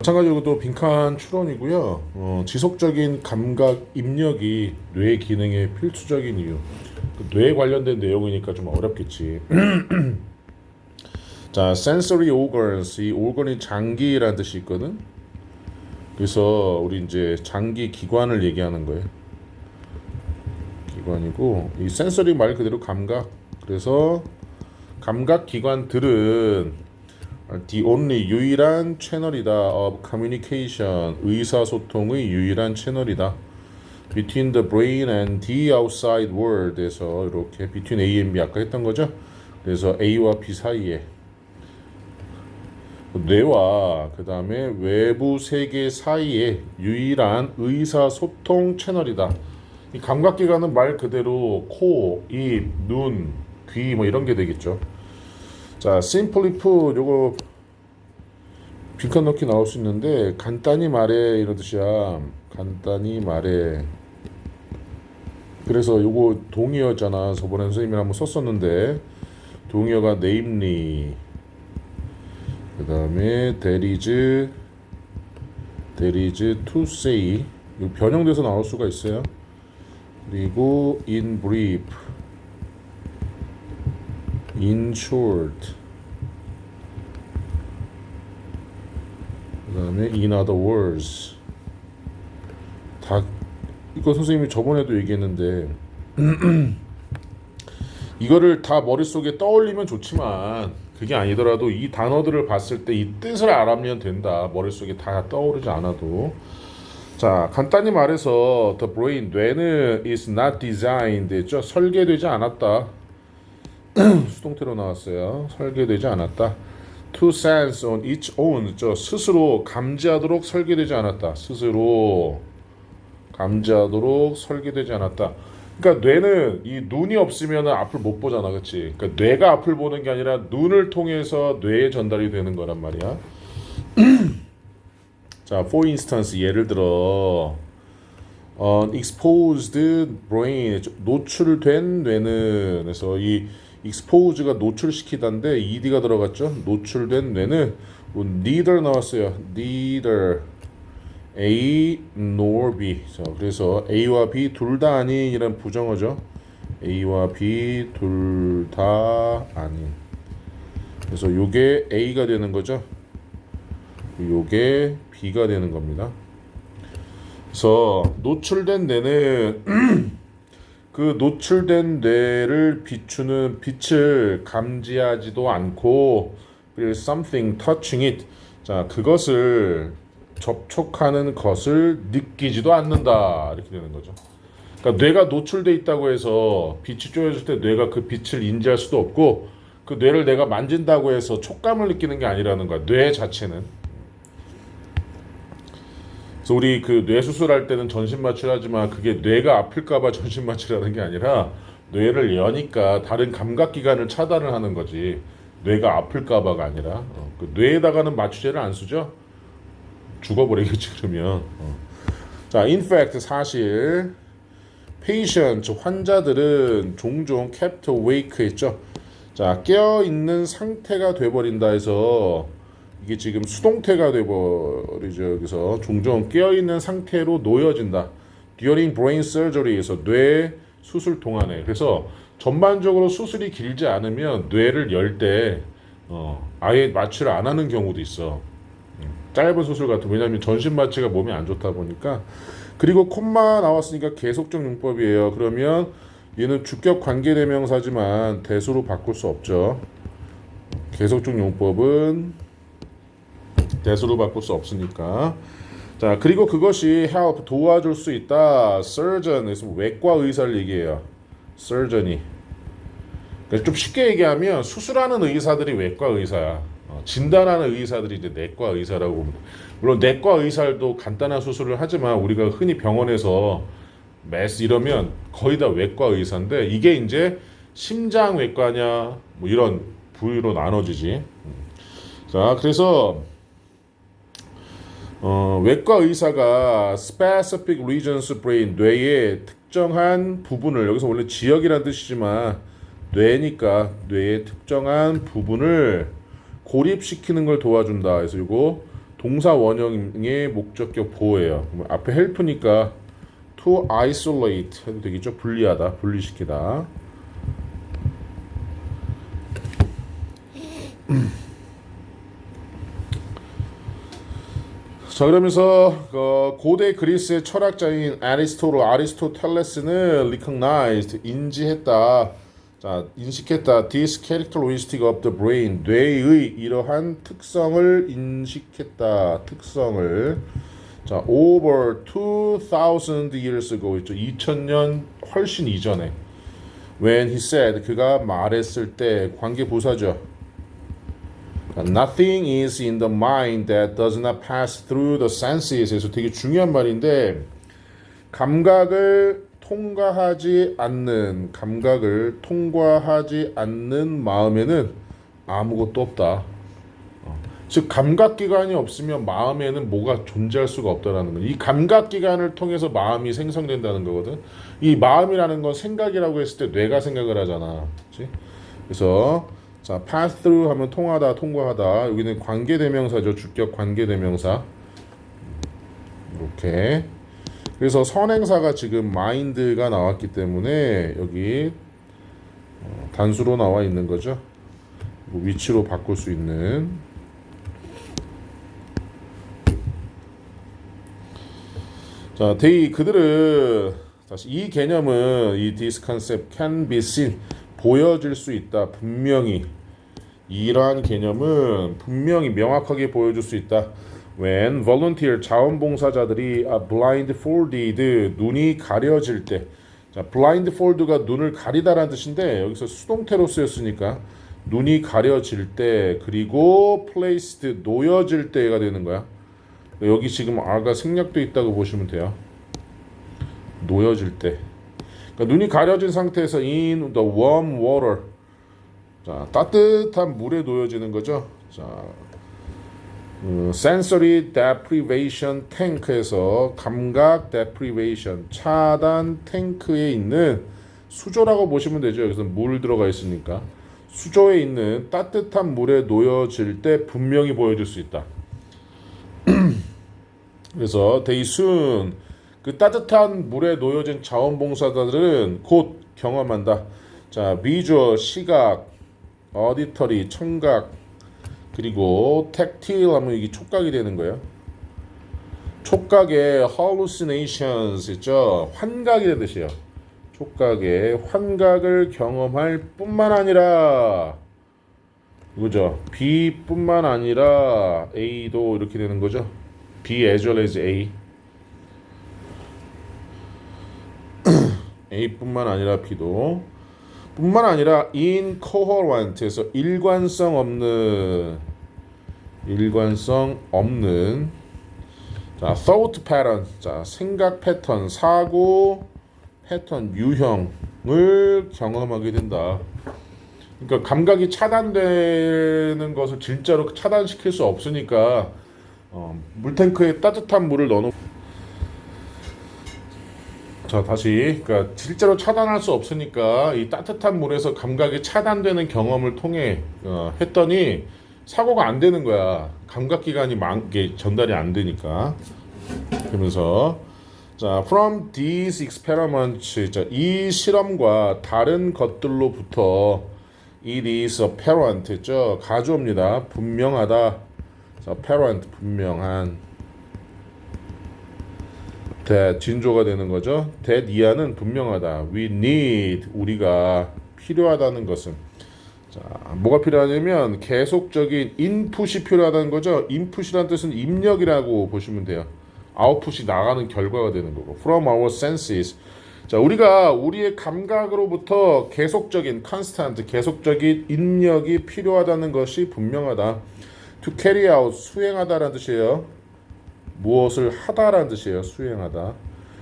마찬가지로 또 빈칸 추론이고요. 지속적인 감각 입력이 뇌 기능의 필수적인 이유. 뇌에 관련된 내용이니까 좀 어렵겠지. 자, sensory organs. 이 organ이 장기라는 뜻이 있거든. 그래서 우리 이제 장기 기관을 얘기하는 거예요. 기관이고 이 sensory 말 그대로 감각. 그래서 감각 기관들은 the only 유일한 채널이다 of communication 의사소통의 유일한 채널이다. between the brain and the outside world에서 이렇게 between A and B 아까 했던 거죠. 그래서 A와 B 사이에 뇌와 그 다음에 외부 세계 사이에 유일한 의사소통 채널이다. 이 감각기관은 말 그대로 코, 입, 눈, 귀 뭐 이런 게 되겠죠. 자, simply put 요거 빈칸 넣기 나올 수 있는데 간단히 말해 이런 뜻이야. 간단히 말해. 그래서 요거 동의어잖아. 저번에 선생님이랑 한번 썼었는데 동의어가 namely 그 다음에 there is to say 요 변형돼서 나올 수가 있어요. 그리고 in brief in short 그 다음에 in other words 다 이거 선생님이 저번에도 얘기했는데 이거를 다 머릿속에 떠올리면 좋지만 그게 아니더라도 이 단어들을 봤을 때 이 뜻을 알아면 된다. 머릿속에 다 떠오르지 않아도. 자, 간단히 말해서 the brain 뇌는 is not designed 했죠. 설계되지 않았다. 수동태로 나왔어요. 설계되지 않았다. To sense on its own 스스로 감지하도록 설계되지 않았다. 스스로 감지하도록 설계되지 않았다. 그러니까 뇌는 이 눈이 없으면 앞을 못 보잖아, 그렇지? 그러니까 뇌가 앞을 보는 게 아니라 눈을 통해서 뇌에 전달이 되는 거란 말이야. 자, for instance 예를 들어 exposed brain 노출된 뇌는 그래서 이 expose가 노출시키다인데 ed가 들어갔죠. 노출된 뇌는 neither 나왔어요. neither A nor B. 자, 그래서 A와 B 둘 다 아닌 이란 부정어죠. A와 B 둘 다 아닌. 그래서 요게 A가 되는 거죠. 요게 B가 되는 겁니다. 그래서 노출된 뇌는 그 노출된 뇌를 비추는 빛을 감지하지도 않고 something touching it. 자, 그것을 접촉하는 것을 느끼지도 않는다. 이렇게 되는 거죠. 그러니까 뇌가 노출돼 있다고 해서 빛이 쬐어질 때 뇌가 그 빛을 인지할 수도 없고 그 뇌를 내가 만진다고 해서 촉감을 느끼는 게 아니라는 거야. 뇌 자체는. 그래서 우리 그 뇌 수술할 때는 전신 마취하지만 그게 뇌가 아플까봐 전신 마취라는 게 아니라 뇌를 여니까 다른 감각 기관을 차단을 하는 거지. 뇌가 아플까봐가 아니라 그 뇌에다가는 마취제를 안 쓰죠. 죽어버리겠지 그러면. 자, in fact 사실 patient 환자들은 종종 kept awake 했죠. 자, 깨어 있는 상태가 돼버린다 해서 이게 지금 수동태가 돼버리죠. 그래서 종종 깨어 있는 상태로 놓여진다. during brain surgery에서 뇌 수술 동안에. 그래서 전반적으로 수술이 길지 않으면 뇌를 열 때 아예 마취를 안 하는 경우도 있어. 짧은 수술 같은. 왜냐하면 전신 마취가 몸에 안 좋다 보니까. 그리고 콤마 나왔으니까 계속적 용법이에요. 그러면 얘는 주격 관계대명사지만 대수로 바꿀 수 없죠. 계속적 용법은 대수로 바꿀 수 없으니까. 자, 그리고 그것이 help 도와줄 수 있다. surgeon에서 외과 의사를 얘기해요. surgeon이. 그러니까 좀 쉽게 얘기하면 수술하는 의사들이 외과 의사야. 진단하는 의사들이 이제 내과 의사라고 봅니다. 물론 내과 의사도 간단한 수술을 하지만 우리가 흔히 병원에서 메스 이러면 거의 다 외과 의사인데 이게 이제 심장 외과냐 뭐 이런 부위로 나눠지지. 자, 그래서 외과 의사가 specific regions brain 뇌의 특정한 부분을 여기서 원래 지역이라는 뜻이지만 뇌니까 뇌의 특정한 부분을 고립시키는 걸 도와준다. 그래서 이거 동사 원형의 목적격 보호예요. 앞에 help니까 to isolate 해도 되겠죠. 분리하다, 분리시키다. 자, 그러면서 고대 그리스의 철학자인 아리스토텔레스는 recognized 인지했다. 자, 인식했다. This characteristic of the brain 뇌의 이러한 특성을 인식했다. 특성을. 자, over 2000 years ago 있죠. 2000년 훨씬 이전에. When he said 그가 말했을 때 관계부사죠. Nothing is in the mind that does not pass through the senses. 그래서 되게 중요한 말인데 감각을 통과하지 않는 마음에는 아무것도 없다. 즉 감각기관이 없으면 마음에는 뭐가 존재할 수가 없다라는 거예요. 이 감각기관을 통해서 마음이 생성된다는 거거든. 이 마음이라는 건 생각이라고 했을 때 뇌가 생각을 하잖아. 그렇지? 그래서 자, pass through 하면 통하다, 통과하다. 여기는 관계대명사죠. 주격 관계대명사. 이렇게. 그래서 선행사가 지금 mind가 나왔기 때문에 여기 단수로 나와 있는 거죠. 위치로 바꿀 수 있는. 자, 그들은 다시 이 개념은 이 this concept can be seen 보여질 수 있다. 분명히 이러한 개념은 분명히 명확하게 보여줄 수 있다. When volunteer 자원봉사자들이 are blindfolded 눈이 가려질 때, 자 blindfold가 눈을 가리다라는 뜻인데 여기서 수동태로 쓰였으니까 눈이 가려질 때 그리고 placed 놓여질 때가 되는 거야. 여기 지금 R가 생략돼 있다고 보시면 돼요. 놓여질 때. 그러니까 눈이 가려진 상태에서 in the warm water. 자, 따뜻한 물에 놓여지는 거죠. 자, sensory deprivation tank에서 감각 deprivation 차단 탱크에 있는 수조라고 보시면 되죠. 여기서 물 들어가 있으니까 수조에 있는 따뜻한 물에 놓여질 때 분명히 보여줄 수 있다. 그래서 they soon 그 따뜻한 물에 놓여진 자원봉사자들은 곧 경험한다. 자, 비주얼, 시각, 어디터리, 청각, 그리고 tactile 하면 이게 촉각이 되는 거예요. 촉각의 hallucinations 있죠. 환각이라는 뜻이에요. 촉각의 환각을 경험할 뿐만 아니라 그죠? B뿐만 아니라 A도 이렇게 되는 거죠. B as well as A. A뿐만 아니라 B도 뿐만 아니라 incoherent에서 일관성 없는 자 thought pattern 자 생각 패턴 사고 패턴 유형을 경험하게 된다. 그러니까 감각이 차단되는 것을 진짜로 차단시킬 수 없으니까 물탱크에 따뜻한 물을 넣어놓고 자 다시 그러니까 실제로 차단할 수 없으니까 이 따뜻한 물에서 감각이 차단되는 경험을 통해 했더니 사고가 안 되는 거야. 감각기관이 많게 전달이 안 되니까. 그러면서 자 from these experiments 자, 이 실험과 다른 것들로부터 it is apparent 했죠. 가져옵니다. 분명하다. 자 apparent 분명한 that 진조가 되는 거죠. that 이하는 분명하다. We need 우리가 필요하다는 것은 자 뭐가 필요하냐면 계속적인 인풋이 필요하다는 거죠. 인풋이라는 뜻은 입력이라고 보시면 돼요. 아웃풋이 나가는 결과가 되는 거고. From our senses 자 우리가 우리의 감각으로부터 계속적인 constant 계속적인 입력이 필요하다는 것이 분명하다. To carry out 수행하다라는 뜻이에요. 무엇을 하다라는 뜻이에요. 수행하다.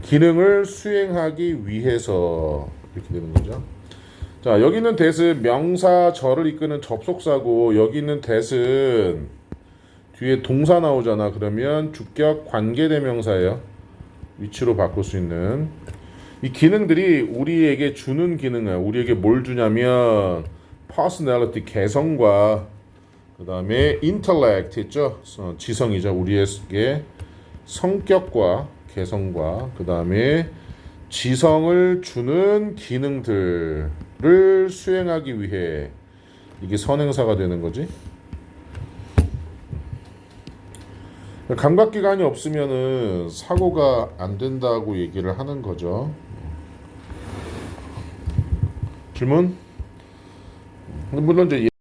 기능을 수행하기 위해서 이렇게 되는 거죠. 자 여기 있는 that은 명사 절을 이끄는 접속사고 여기 있는 that은 뒤에 동사 나오잖아. 그러면 주격 관계대명사예요. 위치로 바꿀 수 있는 이 기능들이 우리에게 주는 기능이에요. 우리에게 뭘 주냐면 personality 개성과 그 다음에 intellect 있죠. 지성이죠. 우리의 성격과 개성과 그 다음에 지성을 주는 기능들을 수행하기 위해 이게 선행사가 되는 거지. 감각기관이 없으면은 사고가 안 된다고 얘기를 하는 거죠. 질문? 물론 이제